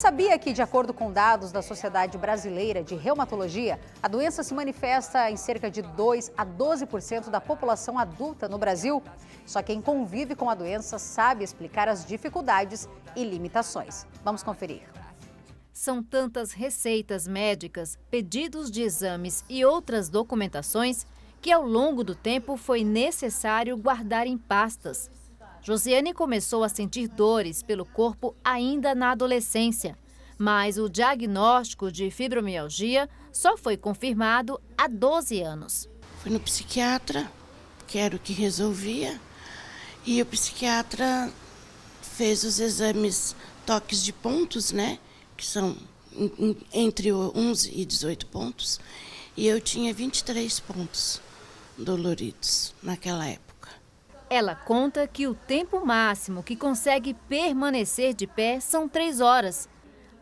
sabia que, de acordo com dados da Sociedade Brasileira de Reumatologia, a doença se manifesta em cerca de 2 a 12% da população adulta no Brasil? Só quem convive com a doença sabe explicar as dificuldades e limitações. Vamos conferir. São tantas receitas médicas, pedidos de exames e outras documentações que ao longo do tempo foi necessário guardar em pastas. Josiane começou a sentir dores pelo corpo ainda na adolescência, mas o diagnóstico de fibromialgia só foi confirmado há 12 anos. Fui no psiquiatra, que era o que resolvia, e o psiquiatra fez os exames toques de pontos, né? Que são entre 11 e 18 pontos, e eu tinha 23 pontos doloridos naquela época. Ela conta que o tempo máximo que consegue permanecer de pé são 3 horas.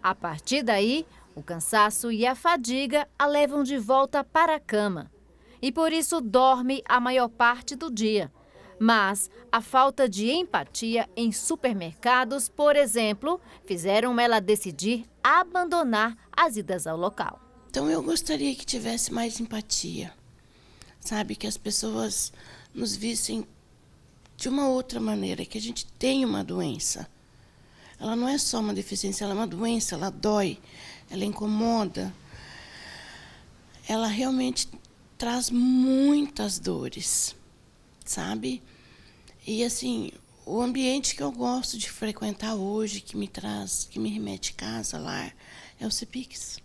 A partir daí, o cansaço e a fadiga a levam de volta para a cama. E por isso dorme a maior parte do dia. Mas a falta de empatia em supermercados, por exemplo, fizeram ela decidir abandonar as idas ao local. Então eu gostaria que tivesse mais empatia, sabe? Que as pessoas nos vissem de uma outra maneira, que a gente tem uma doença. Ela não é só uma deficiência, ela é uma doença, ela dói, ela incomoda. Ela realmente traz muitas dores, sabe? E assim, o ambiente que eu gosto de frequentar hoje, que me remete casa, lar, é o CEPICS.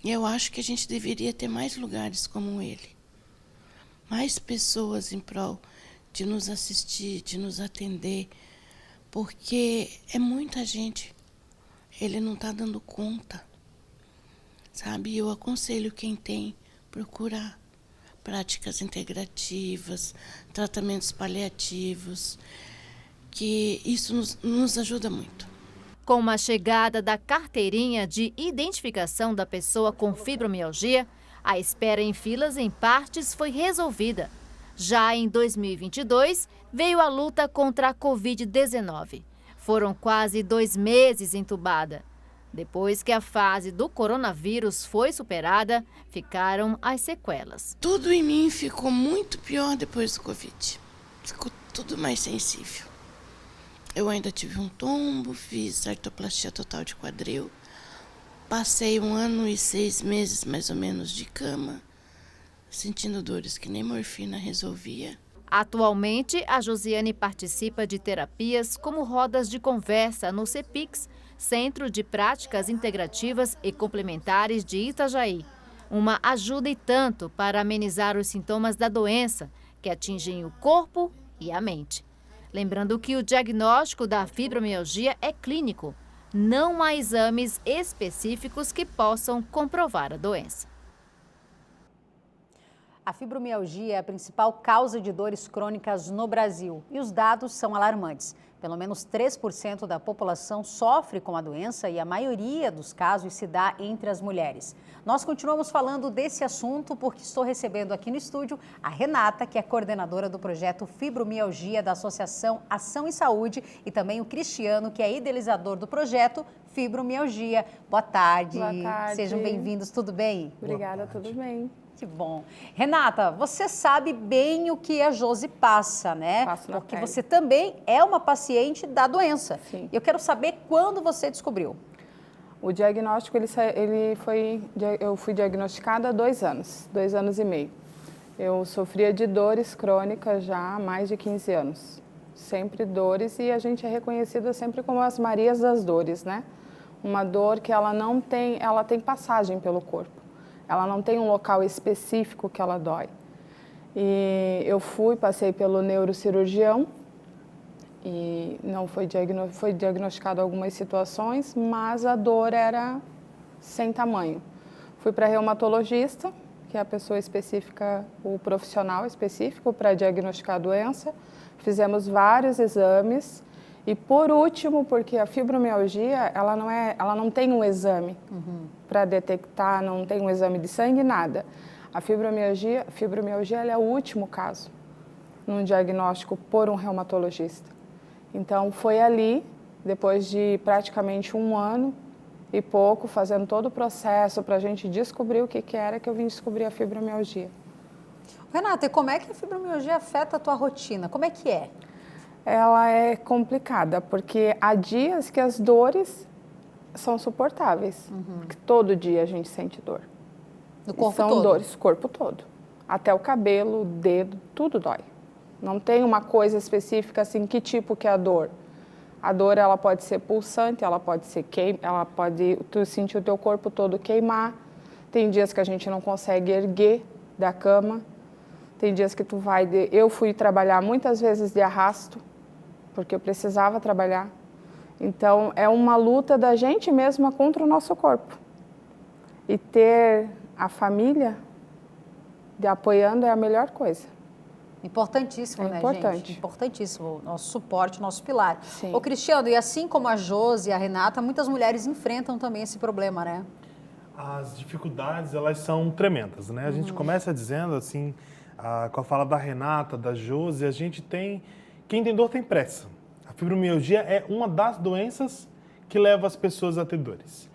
E eu acho que a gente deveria ter mais lugares como ele. Mais pessoas em prol de nos assistir, de nos atender, porque é muita gente. Ele não está dando conta, sabe? Eu aconselho quem tem, procurar práticas integrativas, tratamentos paliativos, que isso nos ajuda muito. Com a chegada da carteirinha de identificação da pessoa com fibromialgia, a espera em filas em partes foi resolvida. Já em 2022, veio a luta contra a Covid-19. Foram quase 2 meses entubada. Depois que a fase do coronavírus foi superada, ficaram as sequelas. Tudo em mim ficou muito pior depois do Covid. Ficou tudo mais sensível. Eu ainda tive um tombo, fiz artroplastia total de quadril. Passei 1 ano e 6 meses, mais ou menos, de cama, sentindo dores que nem morfina resolvia. Atualmente, a Josiane participa de terapias como rodas de conversa no CEPICS, Centro de Práticas Integrativas e Complementares de Itajaí. Uma ajuda e tanto para amenizar os sintomas da doença, que atingem o corpo e a mente. Lembrando que o diagnóstico da fibromialgia é clínico. Não há exames específicos que possam comprovar a doença. A fibromialgia é a principal causa de dores crônicas no Brasil e os dados são alarmantes. Pelo menos 3% da população sofre com a doença e a maioria dos casos se dá entre as mulheres. Nós continuamos falando desse assunto porque estou recebendo aqui no estúdio a Renata, que é coordenadora do projeto Fibromialgia da Associação Ação e Saúde, e também o Cristiano, que é idealizador do projeto Fibromialgia. Boa tarde. Boa tarde. Sejam bem-vindos, tudo bem? Obrigada, tudo bem. Que bom. Renata, você sabe bem o que a Josi passa, né? Passo na Porque pele. você também é uma paciente da doença. Sim. Eu quero saber quando você descobriu. O diagnóstico, eu fui diagnosticada há 2 anos, 2 anos e meio. Eu sofria de dores crônicas já há mais de 15 anos. Sempre dores, e a gente é reconhecida sempre como as Marias das dores, né? Uma dor que ela tem passagem pelo corpo. Ela não tem um local específico que ela dói. E eu passei pelo neurocirurgião e não foi diagnosticado algumas situações, mas a dor era sem tamanho. Fui para reumatologista, que é a pessoa específica, o profissional específico para diagnosticar a doença. Fizemos vários exames. E por último, porque a fibromialgia, ela não tem um exame para detectar, não tem um exame de sangue, nada. A fibromialgia ela é o último caso num diagnóstico por um reumatologista. Então, foi ali depois de praticamente 1 ano e pouco, fazendo todo o processo para a gente descobrir o que era, que eu vim descobrir a fibromialgia. Renata, e como é que a fibromialgia afeta a tua rotina? Como é que é? Ela é complicada, porque há dias que as dores são suportáveis. Que todo dia a gente sente dor. No corpo são todo? Dores, corpo todo. Até o cabelo, o dedo, tudo dói. Não tem uma coisa específica assim, que tipo que é a dor. A dor, ela pode ser pulsante, ela pode ser ela pode tu sentir o teu corpo todo queimar. Tem dias que a gente não consegue erguer da cama. Tem dias que tu vai... Eu fui trabalhar muitas vezes de arrasto, porque eu precisava trabalhar. Então, é uma luta da gente mesma contra o nosso corpo. E ter a família apoiando é a melhor coisa. Importantíssimo, né, importante. gente? Importantíssimo. Nosso suporte, nosso pilar. Sim. Ô, Cristiano, e assim como a Josi e a Renata, muitas mulheres enfrentam também esse problema, né? As dificuldades, elas são tremendas, né? A gente começa dizendo, assim, com a fala da Renata, da Josi, a gente tem... Quem tem dor tem pressa. A fibromialgia é uma das doenças que leva as pessoas a ter dores.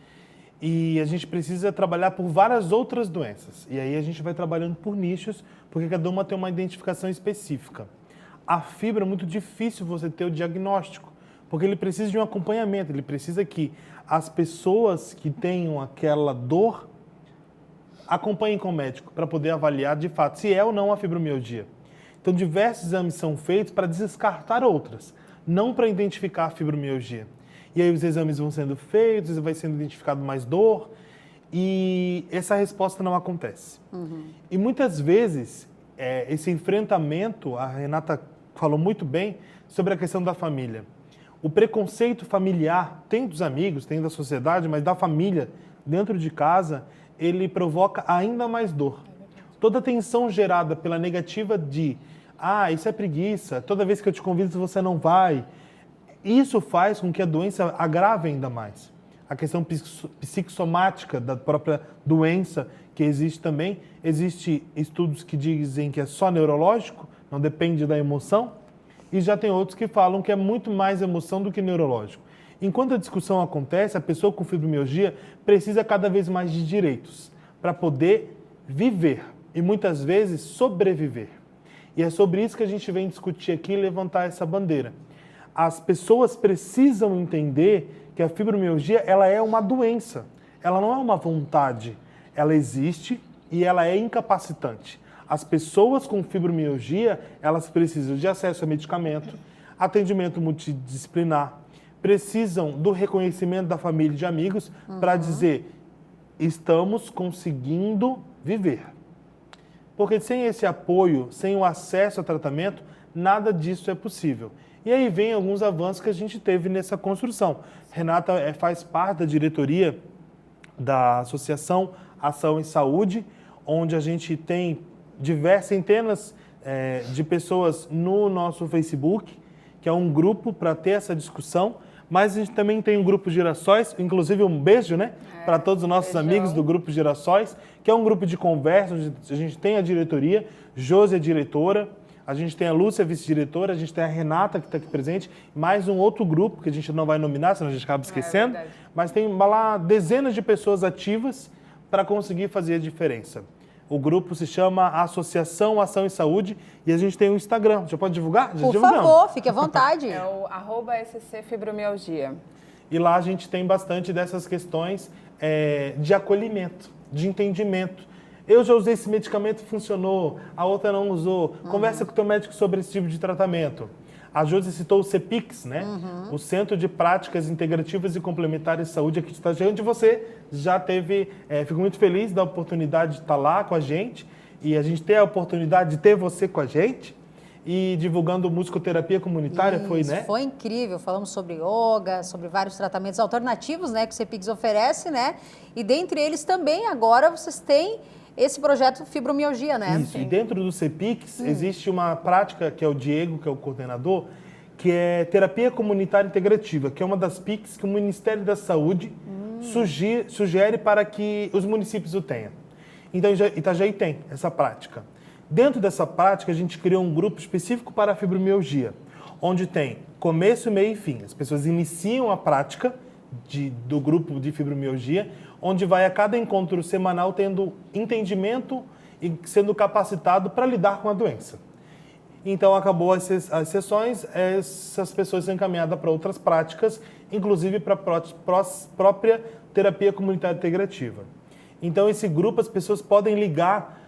E a gente precisa trabalhar por várias outras doenças. E aí a gente vai trabalhando por nichos, porque cada uma tem uma identificação específica. A fibra é muito difícil você ter o diagnóstico, porque ele precisa de um acompanhamento, ele precisa que as pessoas que tenham aquela dor acompanhem com o médico para poder avaliar de fato se é ou não a fibromialgia. Então diversos exames são feitos para descartar outras, não para identificar a fibromialgia. E aí os exames vão sendo feitos, vai sendo identificado mais dor e essa resposta não acontece. E muitas vezes esse enfrentamento, a Renata falou muito bem sobre a questão da família. O preconceito familiar, tem dos amigos, tem da sociedade, mas da família, dentro de casa, ele provoca ainda mais dor. Toda a tensão gerada pela negativa de isso é preguiça, toda vez que eu te convido você não vai, isso faz com que a doença agrave ainda mais. A questão psicossomática da própria doença que existe também, existem estudos que dizem que é só neurológico, não depende da emoção, e já tem outros que falam que é muito mais emoção do que neurológico. Enquanto a discussão acontece, a pessoa com fibromialgia precisa cada vez mais de direitos para poder viver e muitas vezes sobreviver. E é sobre isso que a gente vem discutir aqui e levantar essa bandeira. As pessoas precisam entender que a fibromialgia ela é uma doença, ela não é uma vontade, ela existe e ela é incapacitante. As pessoas com fibromialgia, elas precisam de acesso a medicamento, atendimento multidisciplinar, precisam do reconhecimento da família e de amigos para dizer, estamos conseguindo viver. Porque sem esse apoio, sem o acesso ao tratamento, nada disso é possível. E aí vem alguns avanços que a gente teve nessa construção. Renata faz parte da diretoria da Associação Ação em Saúde, onde a gente tem centenas de pessoas no nosso Facebook, que é um grupo para ter essa discussão, mas a gente também tem um grupo Girassóis, inclusive um beijo, né, para todos os nossos amigos do grupo Girassóis, que é um grupo de conversa, onde a gente tem a diretoria, Josi é diretora, a gente tem a Lúcia, vice-diretora, a gente tem a Renata, que está aqui presente, mais um outro grupo, que a gente não vai nominar, senão a gente acaba esquecendo, mas tem lá dezenas de pessoas ativas para conseguir fazer a diferença. O grupo se chama Associação Ação em Saúde e a gente tem um Instagram. Já pode divulgar? Por favor, fique à vontade. É o @scfibromialgia. E lá a gente tem bastante dessas questões de acolhimento, de entendimento. Eu já usei esse medicamento, funcionou, a outra não usou. Conversa com o teu médico sobre esse tipo de tratamento. A Josi citou o CEPICS, né? O Centro de Práticas Integrativas e Complementares de Saúde aqui de Itajaí, onde você já teve... fico muito feliz da oportunidade de estar lá com a gente e a gente ter a oportunidade de ter você com a gente e divulgando musicoterapia comunitária, né? Foi incrível, falamos sobre yoga, sobre vários tratamentos alternativos, né, que o CEPICS oferece, né? E dentre eles também agora vocês têm esse projeto fibromialgia, né? Isso, e dentro do CEPICS existe uma prática, que é o Diego, que é o coordenador, que é terapia comunitária integrativa, que é uma das PICs que o Ministério da Saúde sugere para que os municípios o tenham. Então, Itajaí tem essa prática. Dentro dessa prática, a gente criou um grupo específico para a fibromialgia, onde tem começo, meio e fim. As pessoas iniciam a prática do grupo de fibromialgia, onde vai a cada encontro semanal tendo entendimento e sendo capacitado para lidar com a doença. Então, acabou as sessões, essas pessoas são encaminhadas para outras práticas, inclusive para a própria terapia comunitária integrativa. Então, esse grupo, as pessoas podem ligar,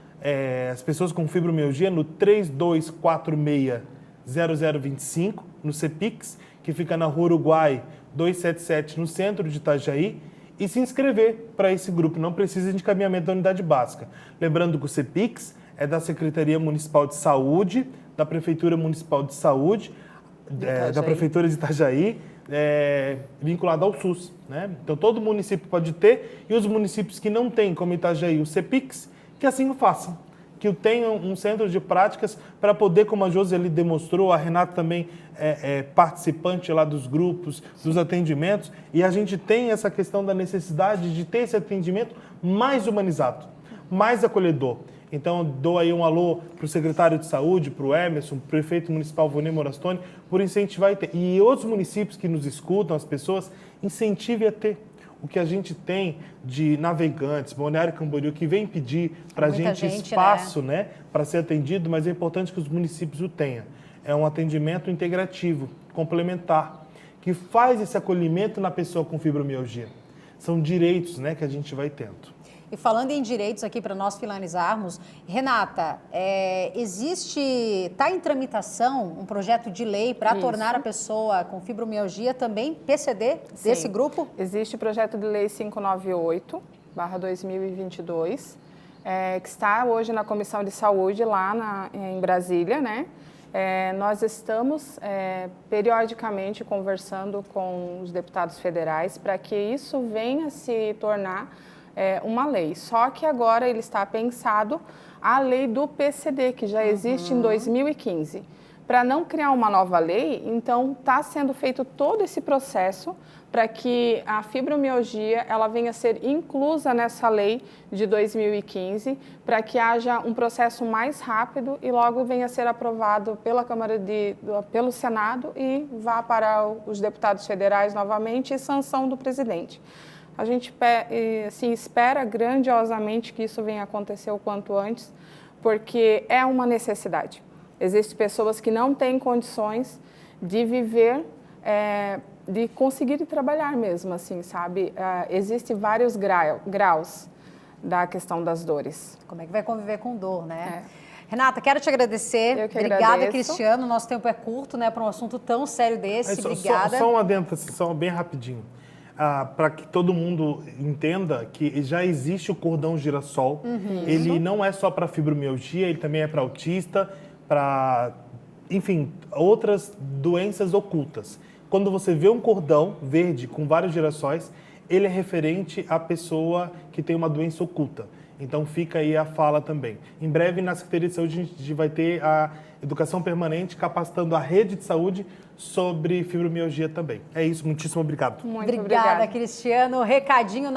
as pessoas com fibromialgia, no 3246-0025, no CEPIX, que fica na Rua Uruguai 277, no centro de Itajaí, e se inscrever para esse grupo. Não precisa de encaminhamento da unidade básica. Lembrando que o CEPIX é da Secretaria Municipal de Saúde, da Prefeitura Municipal de Saúde, da Prefeitura de Itajaí, vinculado ao SUS, né? Então, todo município pode ter, e os municípios que não têm, como Itajaí, o CEPIX, que assim o façam, que tenham um centro de práticas para poder, como a Josi ali demonstrou, a Renata também é participante lá dos grupos, dos atendimentos, e a gente tem essa questão da necessidade de ter esse atendimento mais humanizado, mais acolhedor. Então, dou aí um alô para o secretário de Saúde, para o Emerson, para o prefeito municipal Vonei Morastone, por incentivar e outros municípios que nos escutam, as pessoas, incentive a ter o que a gente tem de Navegantes, Balneário Camboriú, que vem pedir para a gente espaço, né, para ser atendido, mas é importante que os municípios o tenham. É um atendimento integrativo, complementar, que faz esse acolhimento na pessoa com fibromialgia. São direitos, né, que a gente vai tendo. E falando em direitos aqui, para nós finalizarmos, Renata, está em tramitação um projeto de lei para tornar a pessoa com fibromialgia também PCD desse grupo? Existe o projeto de lei 598/2022, que está hoje na Comissão de Saúde lá em Brasília, né? Nós estamos periodicamente conversando com os deputados federais para que isso venha se tornar uma lei, só que agora ele está pensado a lei do PCD, que já existe em 2015. Para não criar uma nova lei, então está sendo feito todo esse processo para que a fibromialgia ela venha a ser inclusa nessa lei de 2015, para que haja um processo mais rápido e logo venha a ser aprovado pela pelo Senado e vá para os deputados federais novamente e sanção do presidente. A gente assim, espera grandiosamente que isso venha acontecer o quanto antes, porque é uma necessidade. Existem pessoas que não têm condições de viver, de conseguir trabalhar mesmo, assim, sabe? Existem vários graus da questão das dores. Como é que vai conviver com dor, né? Renata, quero te agradecer. Eu que Obrigada, agradeço. Cristiano. Nosso tempo é curto, né, para um assunto tão sério desse. Obrigada. Só um adendo, só bem rapidinho. Para que todo mundo entenda que já existe o cordão girassol. Ele não é só para fibromialgia, ele também é para autista, para, enfim, outras doenças ocultas. Quando você vê um cordão verde com vários girassóis, ele é referente à pessoa que tem uma doença oculta. Então fica aí a fala também. Em breve, na Secretaria de Saúde, a gente vai ter a educação permanente capacitando a rede de saúde sobre fibromialgia também. É isso, muitíssimo obrigado. Muito obrigada, Cristiano. Recadinho na